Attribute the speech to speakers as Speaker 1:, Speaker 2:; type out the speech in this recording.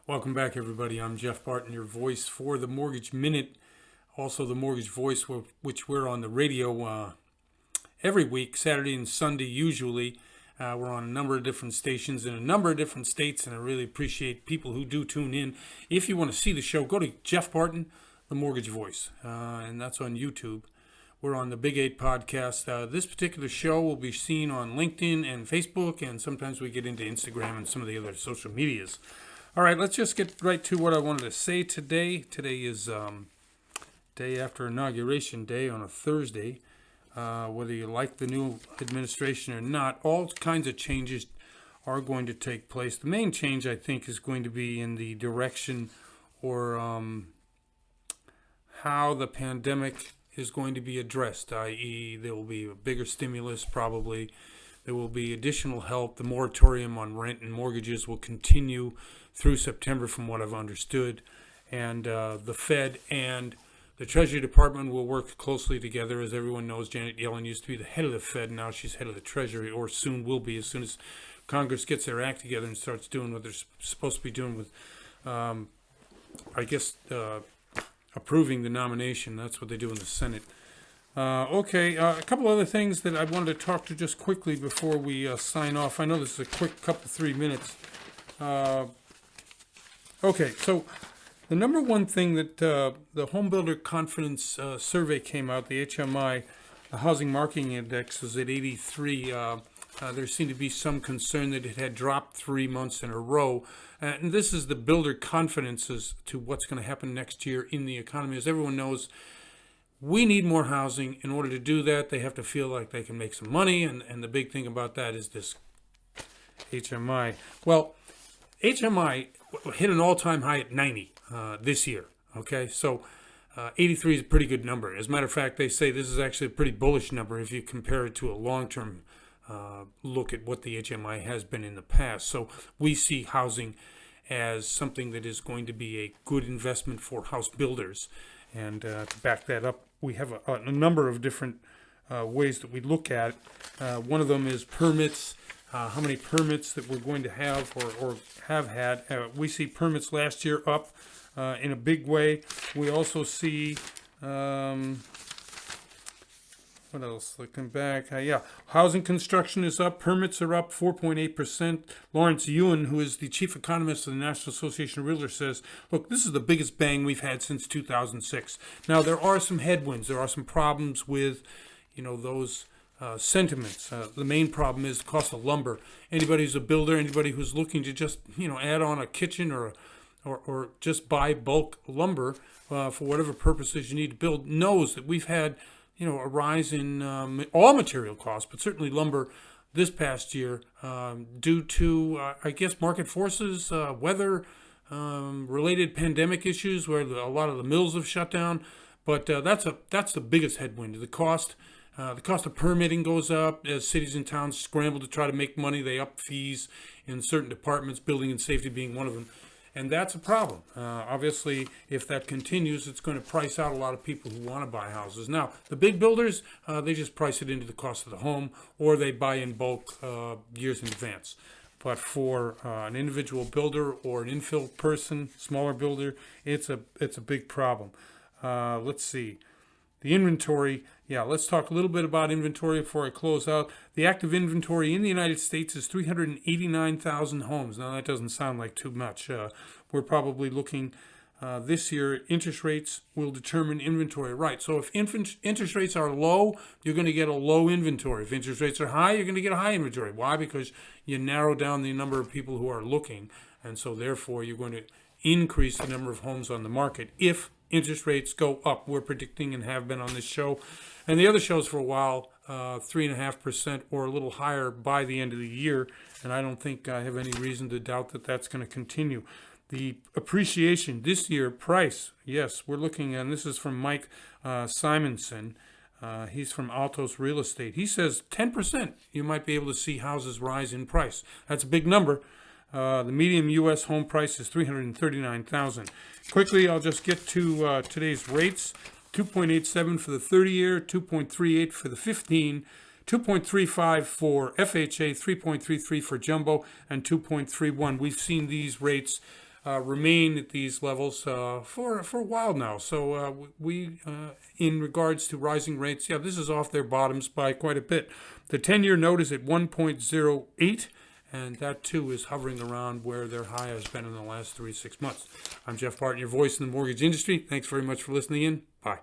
Speaker 1: Welcome back, everybody. I'm Jeff Barton, your voice for the Mortgage Minute, also the Mortgage Voice, which we're on the radio every week, Saturday and Sunday usually. We're on a number of different stations in a number of different states, and I really appreciate people who do tune in. If you want to see the show, go to Jeff Barton, the Mortgage Voice, and that's on YouTube. We're on the Big 8 podcast. This particular show will be seen on LinkedIn and Facebook, and sometimes we get into Instagram and some of the other social medias. All right, let's just get right to what I wanted to say today. Today is day after Inauguration Day on a Thursday. Whether you like the new administration or not, all kinds of changes are going to take place. The main change, I think, is going to be in the direction or how the pandemic is going to be addressed, i.e. there will be a bigger stimulus probably. There will be additional help. The moratorium on rent and mortgages will continue through September from what I've understood. And the Fed and the Treasury Department will work closely together. As everyone knows, Janet Yellen used to be the head of the Fed. Now she's head of the Treasury, or soon will be, as soon as Congress gets their act together and starts doing what they're supposed to be doing with, approving the nomination. That's what they do in the Senate. A couple other things that I wanted to talk to just quickly before we sign off. I know this is a quick couple, 3 minutes. So the number one thing that the Home Builder Confidence Survey came out, the HMI, the Housing Marketing Index was at 83. There seemed to be some concern that it had dropped 3 months in a row. And this is the builder confidence as to what's going to happen next year in the economy. As everyone knows, we need more housing. In order to do that, they have to feel like they can make some money, and the big thing about that is this HMI. Well, HMI hit an all-time high at 90 this year, okay? So 83 is a pretty good number. As a matter of fact, they say this is actually a pretty bullish number if you compare it to a long-term look at what the HMI has been in the past. So we see housing as something that is going to be a good investment for house builders. And to back that up, we have a number of different ways that we look at it. One of them is permits, how many permits that we're going to have or have had. We see permits last year up in a big way. We also see, what else? Looking back, housing construction is up. Permits are up 4.8%. Lawrence Ewan, who is the chief economist of the National Association of Realtors, says, look, this is the biggest bang we've had since 2006. Now, there are some headwinds. There are some problems with, those sentiments. The main problem is the cost of lumber. Anybody who's a builder, anybody who's looking to just, add on a kitchen or just buy bulk lumber for whatever purposes you need to build knows that we've had a rise in all material costs, but certainly lumber this past year due to, market forces, weather, related pandemic issues where a lot of the mills have shut down. But that's the biggest headwind. The cost of permitting goes up as cities and towns scramble to try to make money. They up fees in certain departments, building and safety being one of them. And that's a problem. Obviously, if that continues, it's going to price out a lot of people who want to buy houses. Now, the big builders, they just price it into the cost of the home, or they buy in bulk years in advance. But for an individual builder or an infill person, smaller builder, it's a big problem. Let's see. The inventory, let's talk a little bit about inventory before I close out. The active inventory in the United States is 389,000 homes. Now, that doesn't sound like too much. We're probably looking this year, interest rates will determine inventory. Right, so if interest rates are low, you're going to get a low inventory. If interest rates are high, you're going to get a high inventory. Why? Because you narrow down the number of people who are looking, and so therefore you're going to increase the number of homes on the market if interest rates go up. We're predicting and have been on this show and the other shows for a while, 3.5% or a little higher by the end of the year. And I don't think I have any reason to doubt that that's going to continue. The appreciation this year, price, yes, we're looking, and this is from Mike Simonson. He's from Altos Real Estate. He says 10% you might be able to see houses rise in price. That's a big number. The median U.S. home price is $339,000. Quickly, I'll just get to today's rates. 2.87 for the 30-year, 2.38 for the 15, 2.35 for FHA, 3.33 for jumbo, and 2.31. We've seen these rates remain at these levels for a while now. So in regards to rising rates, yeah, this is off their bottoms by quite a bit. The 10-year note is at 1.08. And that, too, is hovering around where their high has been in the last 3 to 6 months. I'm Jeff Barton, your voice in the mortgage industry. Thanks very much for listening in. Bye.